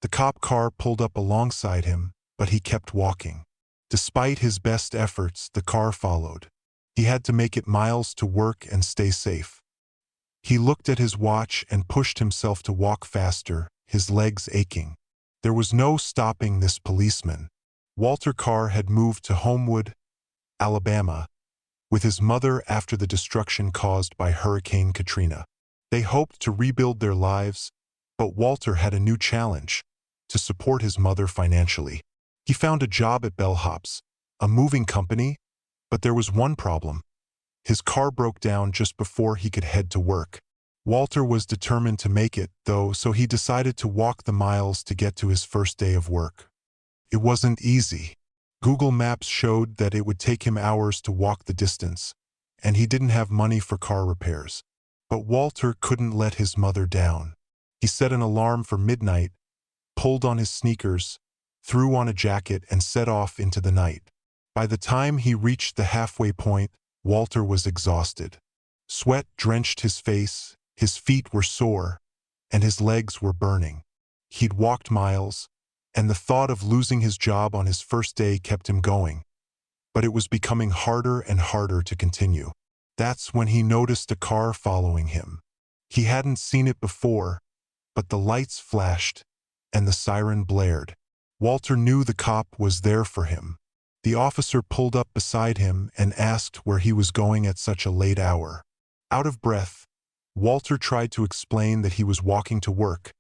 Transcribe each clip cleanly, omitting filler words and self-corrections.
The cop car pulled up alongside him, but he kept walking. Despite his best efforts, the car followed. He had to make it miles to work and stay safe. He looked at his watch and pushed himself to walk faster, his legs aching. There was no stopping this policeman. Walter Carr had moved to Homewood, Alabama, with his mother after the destruction caused by Hurricane Katrina. They hoped to rebuild their lives, but Walter had a new challenge: to support his mother financially. He found a job at Bellhops, a moving company, but there was one problem. His car broke down just before he could head to work. Walter was determined to make it, though, so he decided to walk the miles to get to his first day of work. It wasn't easy. Google Maps showed that it would take him hours to walk the distance, and he didn't have money for car repairs. But Walter couldn't let his mother down. He set an alarm for midnight, pulled on his sneakers, threw on a jacket, and set off into the night. By the time he reached the halfway point, Walter was exhausted. Sweat drenched his face, his feet were sore, and his legs were burning. He'd walked miles, and the thought of losing his job on his first day kept him going. But it was becoming harder and harder to continue. That's when he noticed a car following him. He hadn't seen it before, but the lights flashed, and the siren blared. Walter knew the cop was there for him. The officer pulled up beside him and asked where he was going at such a late hour. Out of breath, Walter tried to explain that he was walking to work,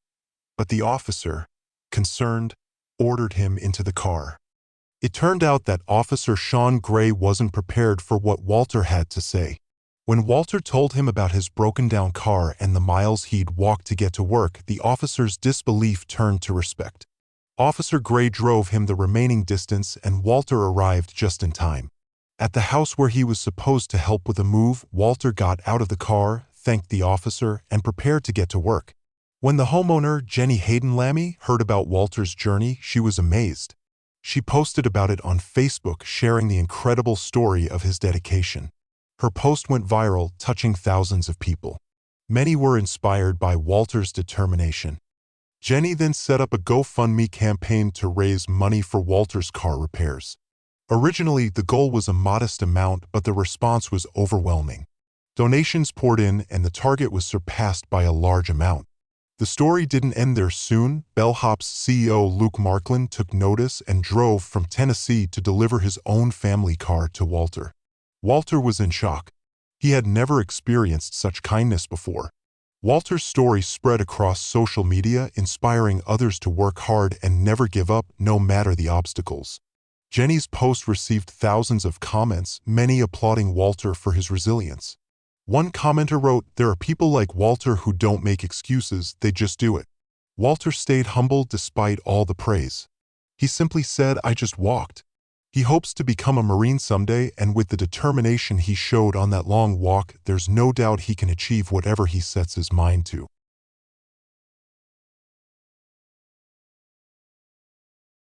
but the officer, concerned, ordered him into the car. It turned out that Officer Sean Gray wasn't prepared for what Walter had to say. When Walter told him about his broken-down car and the miles he'd walked to get to work, the officer's disbelief turned to respect. Officer Gray drove him the remaining distance, and Walter arrived just in time. At the house where he was supposed to help with a move, Walter got out of the car, thanked the officer, and prepared to get to work. When the homeowner, Jenny Hayden-Lammy, heard about Walter's journey, she was amazed. She posted about it on Facebook, sharing the incredible story of his dedication. Her post went viral, touching thousands of people. Many were inspired by Walter's determination. Jenny then set up a GoFundMe campaign to raise money for Walter's car repairs. Originally, the goal was a modest amount, but the response was overwhelming. Donations poured in, and the target was surpassed by a large amount. The story didn't end there. Soon, Bellhops CEO Luke Markland took notice and drove from Tennessee to deliver his own family car to Walter. Walter was in shock. He had never experienced such kindness before. Walter's story spread across social media, inspiring others to work hard and never give up, no matter the obstacles. Jenny's post received thousands of comments, many applauding Walter for his resilience. One commenter wrote, "There are people like Walter who don't make excuses, they just do it." Walter stayed humble despite all the praise. He simply said, "I just walked." He hopes to become a Marine someday, and with the determination he showed on that long walk, there's no doubt he can achieve whatever he sets his mind to.